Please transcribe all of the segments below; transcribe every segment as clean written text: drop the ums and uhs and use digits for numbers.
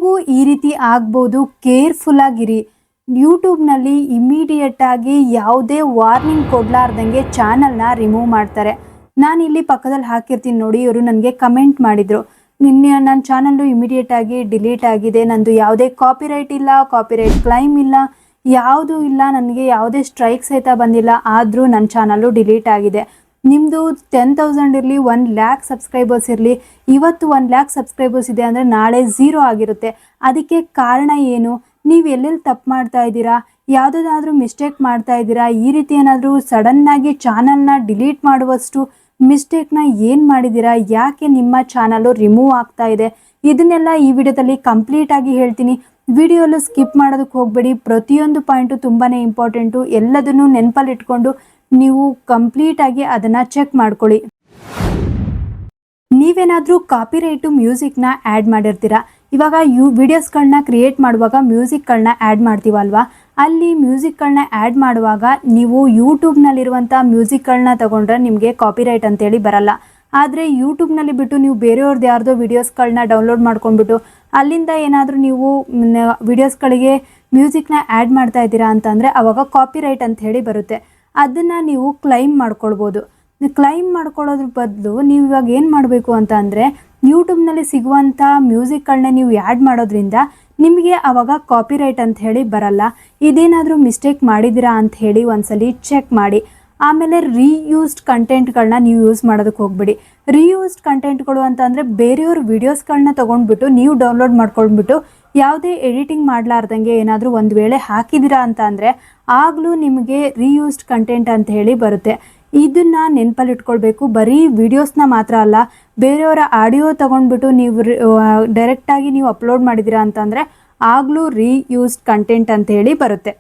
ನಿಮಗೂ ಈ ರೀತಿ ಆಗ್ಬೋದು. ಕೇರ್ಫುಲ್ ಆಗಿರಿ. ಯೂಟ್ಯೂಬ್ನಲ್ಲಿ ಇಮಿಡಿಯೇಟ್ ಆಗಿ ಯಾವುದೇ ವಾರ್ನಿಂಗ್ ಕೊಡಲಾರ್ದಂಗೆ ಚಾನಲ್ನ ರಿಮೂವ್ ಮಾಡ್ತಾರೆ. ನಾನಿಲ್ಲಿ ಪಕ್ಕದಲ್ಲಿ ಹಾಕಿರ್ತೀನಿ ನೋಡಿ, ಇವರು ನನಗೆ ಕಮೆಂಟ್ ಮಾಡಿದರು, ನಿನ್ನೆ ನನ್ನ ಚಾನಲ್ಲು ಇಮಿಡಿಯೇಟ್ ಆಗಿ ಡಿಲೀಟ್ ಆಗಿದೆ, ನಂದು ಯಾವುದೇ ಕಾಪಿರೈಟ್ ಇಲ್ಲ, ಕಾಪಿರೈಟ್ ಕ್ಲೈಮ್ ಇಲ್ಲ, ಯಾವುದೂ ಇಲ್ಲ, ನನಗೆ ಯಾವುದೇ ಸ್ಟ್ರೈಕ್ ಸಹಿತ ಬಂದಿಲ್ಲ, ಆದರೂ ನನ್ನ ಚಾನಲ್ಲು ಡಿಲೀಟ್ ಆಗಿದೆ. ನಿಮ್ಮದು 10,000 ಇರಲಿ, 1,00,000 ಸಬ್ಸ್ಕ್ರೈಬರ್ಸ್ ಇರಲಿ, ಇವತ್ತು 1,00,000 ಸಬ್ಸ್ಕ್ರೈಬರ್ಸ್ ಇದೆ ಅಂದರೆ ನಾಳೆ 0 ಆಗಿರುತ್ತೆ. ಅದಕ್ಕೆ ಕಾರಣ ಏನು? ನೀವು ಎಲ್ಲೆಲ್ಲಿ ತಪ್ಪು ಮಾಡ್ತಾ ಇದ್ದೀರಾ, ಯಾವುದಾದ್ರೂ ಮಿಸ್ಟೇಕ್ ಮಾಡ್ತಾ ಇದ್ದೀರಾ, ಈ ರೀತಿ ಏನಾದರೂ ಸಡನ್ನಾಗಿ ಚಾನಲ್ನ ಡಿಲೀಟ್ ಮಾಡುವಷ್ಟು ಮಿಸ್ಟೇಕ್ನ ಏನು ಮಾಡಿದ್ದೀರಾ, ಯಾಕೆ ನಿಮ್ಮ ಚಾನಲ್ಲು ರಿಮೂವ್ ಆಗ್ತಾ ಇದೆ, ಇದನ್ನೆಲ್ಲ ಈ ವಿಡಿಯೋದಲ್ಲಿ ಕಂಪ್ಲೀಟಾಗಿ ಹೇಳ್ತೀನಿ. ವಿಡಿಯೋಲು ಸ್ಕಿಪ್ ಮಾಡೋದಕ್ಕೆ ಹೋಗಬೇಡಿ. ಪ್ರತಿಯೊಂದು ಪಾಯಿಂಟು ತುಂಬಾ ಇಂಪಾರ್ಟೆಂಟು. ಎಲ್ಲದನ್ನು ನೆನಪಲ್ಲಿ ಇಟ್ಕೊಂಡು ನೀವು ಕಂಪ್ಲೀಟಾಗಿ ಅದನ್ನು ಚೆಕ್ ಮಾಡ್ಕೊಳ್ಳಿ. ನೀವೇನಾದರೂ ಕಾಪಿರೈಟು ಮ್ಯೂಸಿಕ್ನ ಆ್ಯಡ್ ಮಾಡಿರ್ತೀರಾ. ಇವಾಗ ವಿಡಿಯೋಸ್ಗಳನ್ನ ಕ್ರಿಯೇಟ್ ಮಾಡುವಾಗ ಮ್ಯೂಸಿಕ್ಗಳನ್ನ ಆ್ಯಡ್ ಮಾಡ್ತೀವಲ್ವ, ಅಲ್ಲಿ ಮ್ಯೂಸಿಕ್ಗಳನ್ನ ಆ್ಯಡ್ ಮಾಡುವಾಗ ನೀವು ಯೂಟ್ಯೂಬ್ನಲ್ಲಿರುವಂಥ ಮ್ಯೂಸಿಕ್ಗಳನ್ನ ತಗೊಂಡ್ರೆ ನಿಮಗೆ ಕಾಪಿರೈಟ್ ಅಂತೇಳಿ ಬರಲ್ಲ. ಆದರೆ ಯೂಟ್ಯೂಬ್ನಲ್ಲಿ ಬಿಟ್ಟು ನೀವು ಬೇರೆಯವ್ರದ್ದು ಯಾರ್ದೋ ವಿಡಿಯೋಸ್ಗಳನ್ನ ಡೌನ್ಲೋಡ್ ಮಾಡ್ಕೊಂಡ್ಬಿಟ್ಟು ಅಲ್ಲಿಂದ ಏನಾದರೂ ನೀವು ವಿಡಿಯೋಸ್ಗಳಿಗೆ ಮ್ಯೂಸಿಕ್ನ ಆ್ಯಡ್ ಮಾಡ್ತಾ ಇದ್ದೀರಾ ಅಂತಂದರೆ ಆವಾಗ ಕಾಪಿರೈಟ್ ಅಂತ ಹೇಳಿ ಬರುತ್ತೆ. ಅದನ್ನು ನೀವು ಕ್ಲೈಮ್ ಮಾಡ್ಕೊಳ್ಬೋದು. ಕ್ಲೈಮ್ ಮಾಡ್ಕೊಳ್ಳೋದ್ರ ಬದಲು ನೀವು ಇವಾಗ ಏನು ಮಾಡಬೇಕು ಅಂತ ಅಂದರೆ, ಯೂಟ್ಯೂಬ್ನಲ್ಲಿ ಸಿಗುವಂಥ ಮ್ಯೂಸಿಕ್ಗಳನ್ನ ನೀವು ಆ್ಯಡ್ ಮಾಡೋದ್ರಿಂದ ನಿಮಗೆ ಆವಾಗ ಕಾಪಿರೈಟ್ ಅಂತ ಹೇಳಿ ಬರಲ್ಲ. ಇದೇನಾದರೂ ಮಿಸ್ಟೇಕ್ ಮಾಡಿದ್ದೀರಾ ಅಂತ ಹೇಳಿ ಒಂದ್ಸಲಿ ಚೆಕ್ ಮಾಡಿ. ಆಮೇಲೆ ರೀಯೂಸ್ಡ್ ಕಂಟೆಂಟ್ಗಳನ್ನ ನೀವು ಯೂಸ್ ಮಾಡೋದಕ್ಕೆ ಹೋಗ್ಬಿಡಿ. ರೀಯೂಸ್ಡ್ ಕಂಟೆಂಟ್ಗಳು ಅಂತಂದರೆ ಬೇರೆಯವ್ರ ವಿಡಿಯೋಸ್ಗಳನ್ನ ತೊಗೊಂಡ್ಬಿಟ್ಟು ನೀವು ಡೌನ್ಲೋಡ್ ಮಾಡ್ಕೊಂಡ್ಬಿಟ್ಟು ಯಾವುದೇ ಎಡಿಟಿಂಗ್ ಮಾಡಲಾರ್ದಂಗೆ ಏನಾದರೂ ಒಂದು ವೇಳೆ ಹಾಕಿದ್ದೀರಾ ಅಂತ ಅಂದರೆ ಆಗಲೂ ನಿಮಗೆ ರೀಯೂಸ್ಡ್ ಕಂಟೆಂಟ್ ಅಂತ ಹೇಳಿ ಬರುತ್ತೆ. ಇದನ್ನು ನೆನಪಲ್ಲಿ ಇಟ್ಕೊಳ್ಬೇಕು. ಬರೀ ವಿಡಿಯೋಸ್ನ ಮಾತ್ರ ಅಲ್ಲ, ಬೇರೆಯವರ ಆಡಿಯೋ ತೊಗೊಂಡ್ಬಿಟ್ಟು ನೀವು ಡೈರೆಕ್ಟಾಗಿ ನೀವು ಅಪ್ಲೋಡ್ ಮಾಡಿದ್ದೀರಾ ಅಂತಂದರೆ ಆಗಲೂ ರೀಯೂಸ್ಡ್ ಕಂಟೆಂಟ್ ಅಂತ ಹೇಳಿ ಬರುತ್ತೆ.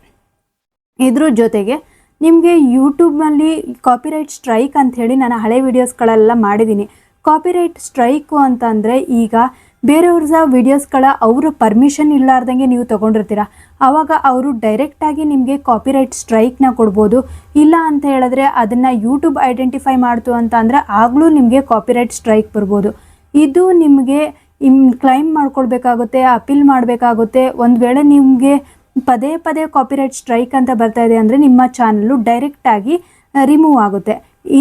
ಇದ್ರ ಜೊತೆಗೆ ನಿಮಗೆ ಯೂಟ್ಯೂಬ್ನಲ್ಲಿ ಕಾಪಿರೈಟ್ ಸ್ಟ್ರೈಕ್ ಅಂಥೇಳಿ ನಾನು ಹಳೆ ವೀಡಿಯೋಸ್ಗಳೆಲ್ಲ ಮಾಡಿದ್ದೀನಿ. ಕಾಪಿರೈಟ್ ಸ್ಟ್ರೈಕು ಅಂತಂದರೆ ಈಗ ಬೇರೆಯವ್ರ ವಿಡಿಯೋಸ್ಗಳ ಅವರ ಪರ್ಮಿಷನ್ ಇಲ್ಲಾರ್ದಂಗೆ ನೀವು ತೊಗೊಂಡಿರ್ತೀರ, ಆವಾಗ ಅವರು ಡೈರೆಕ್ಟಾಗಿ ನಿಮಗೆ ಕಾಪಿರೈಟ್ ಸ್ಟ್ರೈಕ್ನ ಕೊಡ್ಬೋದು. ಇಲ್ಲ ಅಂತ ಹೇಳಿದ್ರೆ ಅದನ್ನು ಯೂಟ್ಯೂಬ್ ಐಡೆಂಟಿಫೈ ಮಾಡ್ತು ಅಂತ ಅಂದರೆ ಆಗಲೂ ನಿಮಗೆ ಕಾಪಿರೈಟ್ ಸ್ಟ್ರೈಕ್ ಬರ್ಬೋದು. ಇದು ನಿಮಗೆ ಕ್ಲೈಮ್ ಮಾಡ್ಕೊಳ್ಬೇಕಾಗುತ್ತೆ, ಅಪೀಲ್ ಮಾಡಬೇಕಾಗುತ್ತೆ. ಒಂದು ವೇಳೆ ನಿಮಗೆ ಪದೇ ಪದೇ ಕಾಪಿರೈಟ್ ಸ್ಟ್ರೈಕ್ ಅಂತ ಬರ್ತಾ ಇದೆ ಅಂದರೆ ನಿಮ್ಮ ಚಾನಲ್ಲು ಡೈರೆಕ್ಟಾಗಿ ರಿಮೂವ್ ಆಗುತ್ತೆ.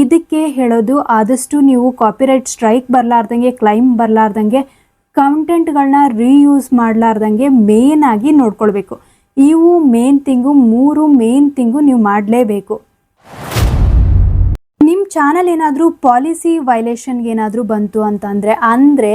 ಇದಕ್ಕೆ ಹೇಳೋದು, ಆದಷ್ಟು ನೀವು ಕಾಪಿರೈಟ್ ಸ್ಟ್ರೈಕ್ ಬರಲಾರ್ದಂಗೆ, ಕ್ಲೈಮ್ ಬರಲಾರ್ದಂಗೆ, ಕಂಟೆಂಟ್ಗಳನ್ನ ರೀಯೂಸ್ ಮಾಡಲಾರ್ದಂಗೆ ಮೇಯ್ನಾಗಿ ನೋಡ್ಕೊಳ್ಬೇಕು. ಇವು ಮೇನ್ ಥಿಂಗು, 3 ಮೇನ್ ಥಿಂಗು ನೀವು ಮಾಡಲೇಬೇಕು. ನಿಮ್ಮ ಚಾನಲ್ ಏನಾದರೂ ಪಾಲಿಸಿ ವೈಲೇಷನ್ಗೆ ಏನಾದರೂ ಬಂತು ಅಂದರೆ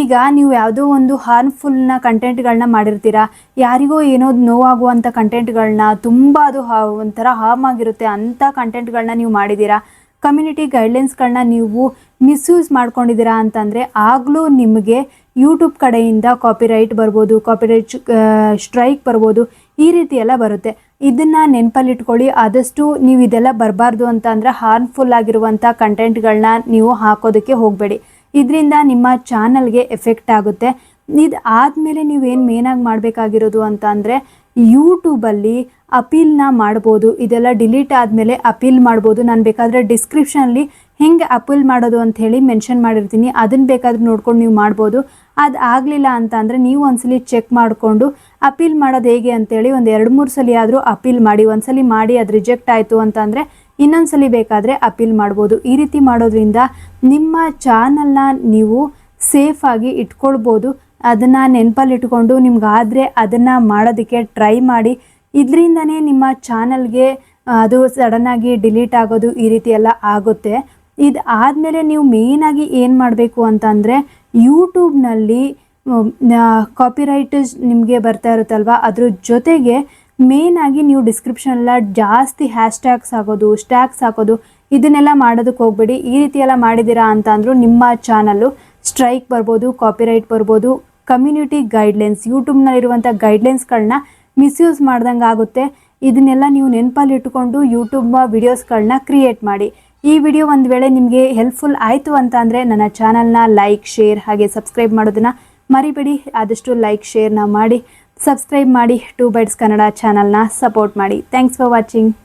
ಈಗ ನೀವು ಯಾವುದೋ ಒಂದು ಹಾರ್ಮ್ಫುಲ್ನ ಕಂಟೆಂಟ್ಗಳನ್ನ ಮಾಡಿರ್ತೀರಾ, ಯಾರಿಗೋ ಏನೋ ನೋವಾಗುವಂಥ ಕಂಟೆಂಟ್ಗಳನ್ನ, ತುಂಬ ಅದು ಒಂಥರ ಹಾರ್ಮ್ ಆಗಿರುತ್ತೆ ಅಂಥ ಕಂಟೆಂಟ್ಗಳನ್ನ ನೀವು ಮಾಡಿದ್ದೀರಾ, ಕಮ್ಯುನಿಟಿ ಗೈಡ್ಲೈನ್ಸ್ಗಳನ್ನ ನೀವು ಮಿಸ್ಯೂಸ್ ಮಾಡ್ಕೊಂಡಿದ್ದೀರಾ ಅಂತಂದರೆ ಆಗಲೂ ನಿಮಗೆ ಯೂಟ್ಯೂಬ್ ಕಡೆಯಿಂದ ಕಾಪಿರೈಟ್ ಬರ್ಬೋದು, ಕಾಪಿರೈಟ್ ಸ್ಟ್ರೈಕ್ ಬರ್ಬೋದು, ಈ ರೀತಿ ಎಲ್ಲ ಬರುತ್ತೆ. ಇದನ್ನು ನೆನಪಲ್ಲಿಟ್ಕೊಳ್ಳಿ. ಆದಷ್ಟು ನೀವು ಇದೆಲ್ಲ ಬರಬಾರ್ದು ಅಂತ ಅಂದರೆ ಹಾರ್ಮ್ಫುಲ್ ಆಗಿರುವಂಥ ಕಂಟೆಂಟ್ಗಳನ್ನ ನೀವು ಹಾಕೋದಕ್ಕೆ ಹೋಗಬೇಡಿ. ಇದರಿಂದ ನಿಮ್ಮ ಚಾನಲ್ಗೆ ಎಫೆಕ್ಟ್ ಆಗುತ್ತೆ. ಇದು ಆದಮೇಲೆ ನೀವೇನು ಮೇನಾಗಿ ಮಾಡಬೇಕಾಗಿರೋದು ಅಂತ ಅಂದರೆ, ಯೂಟ್ಯೂಬಲ್ಲಿ ಅಪೀಲ್ನ ಮಾಡ್ಬೋದು. ಇದೆಲ್ಲ ಡಿಲೀಟ್ ಆದಮೇಲೆ ಅಪೀಲ್ ಮಾಡ್ಬೋದು. ನಾನು ಬೇಕಾದರೆ ಡಿಸ್ಕ್ರಿಪ್ಷನಲ್ಲಿ ಹೆಂಗೆ ಅಪೀಲ್ ಮಾಡೋದು ಅಂಥೇಳಿ ಮೆನ್ಷನ್ ಮಾಡಿರ್ತೀನಿ, ಅದನ್ನು ಬೇಕಾದ್ರೆ ನೋಡ್ಕೊಂಡು ನೀವು ಮಾಡ್ಬೋದು. ಅದು ಆಗಲಿಲ್ಲ ಅಂತ ಅಂದರೆ ನೀವು ಒಂದ್ಸಲಿ ಚೆಕ್ ಮಾಡಿಕೊಂಡು ಅಪೀಲ್ ಮಾಡೋದು ಹೇಗೆ ಅಂತೇಳಿ ಒಂದು 2-3 ಸಲ ಆದರೂ ಅಪೀಲ್ ಮಾಡಿ. ಒಂದ್ಸಲಿ ಮಾಡಿ ಅದು ರಿಜೆಕ್ಟ್ ಆಯಿತು ಅಂತಂದರೆ ಇನ್ನೊಂದ್ಸಲಿ ಬೇಕಾದರೆ ಅಪೀಲ್ ಮಾಡ್ಬೋದು. ಈ ರೀತಿ ಮಾಡೋದ್ರಿಂದ ನಿಮ್ಮ ಚಾನಲ್ನ ನೀವು ಸೇಫಾಗಿ ಇಟ್ಕೊಳ್ಬೋದು. ಅದನ್ನು ನೆನಪಲ್ಲಿ ಇಟ್ಕೊಂಡು ನಿಮ್ಗಾದರೆ ಅದನ್ನು ಮಾಡೋದಕ್ಕೆ ಟ್ರೈ ಮಾಡಿ. ಇದರಿಂದನೇ ನಿಮ್ಮ ಚಾನಲ್ಗೆ ಅದು ಸಡನ್ನಾಗಿ ಡಿಲೀಟ್ ಆಗೋದು ಈ ರೀತಿ ಎಲ್ಲ ಆಗುತ್ತೆ. ಇದು ಆದಮೇಲೆ ನೀವು ಮೇಯ್ನಾಗಿ ಏನು ಮಾಡಬೇಕು ಅಂತಂದರೆ, ಯೂಟ್ಯೂಬ್ನಲ್ಲಿ ಕಾಪಿರೈಟ್ ನಿಮಗೆ ಬರ್ತಾ ಇರುತ್ತಲ್ವ, ಅದ್ರ ಜೊತೆಗೆ ಮೇಯ್ನಾಗಿ ನೀವು ಡಿಸ್ಕ್ರಿಪ್ಷನೆಲ್ಲ ಜಾಸ್ತಿ ಹ್ಯಾಶ್ಟ್ಯಾಗ್ಸ್ ಹಾಕೋದು, ಸ್ಟ್ಯಾಗ್ಸ್ ಹಾಕೋದು, ಇದನ್ನೆಲ್ಲ ಮಾಡೋದಕ್ಕೆ ಹೋಗಬೇಡಿ. ಈ ರೀತಿ ಎಲ್ಲ ಮಾಡಿದ್ದೀರಾ ಅಂತ ಅಂದರೂ ನಿಮ್ಮ ಚಾನಲ್ಲು ಸ್ಟ್ರೈಕ್ ಬರ್ಬೋದು, ಕಾಪಿರೈಟ್ ಬರ್ಬೋದು. ಕಮ್ಯುನಿಟಿ ಗೈಡ್ಲೈನ್ಸ್, ಯೂಟ್ಯೂಬ್ನಲ್ಲಿರುವಂಥ ಗೈಡ್ಲೈನ್ಸ್ಗಳನ್ನ ಮಿಸ್ಯೂಸ್ ಮಾಡ್ದಂಗೆ ಆಗುತ್ತೆ. ಇದನ್ನೆಲ್ಲ ನೀವು ನೆನಪಲ್ಲಿ ಇಟ್ಕೊಂಡು ಯೂಟ್ಯೂಬ್ ವಿಡಿಯೋಸ್ಗಳನ್ನ ಕ್ರಿಯೇಟ್ ಮಾಡಿ. ಈ ವಿಡಿಯೋ ಒಂದು ವೇಳೆ ನಿಮಗೆ ಹೆಲ್ಪ್ಫುಲ್ ಆಯಿತು ಅಂತ ಅಂದರೆ ನನ್ನ ಚಾನಲ್ನ ಲೈಕ್, ಶೇರ್ ಹಾಗೆ ಸಬ್ಸ್ಕ್ರೈಬ್ ಮಾಡೋದನ್ನು ಮರಿಬೇಡಿ. ಆದಷ್ಟು ಲೈಕ್, ಶೇರ್ನ ಮಾಡಿ, ಸಬ್ಸ್ಕ್ರೈಬ್ ಮಾಡಿ. 2 ಬೈಟ್ಸ್ ಕನ್ನಡ ಚಾನಲ್ನ ಸಪೋರ್ಟ್ ಮಾಡಿ. Thanks for watching.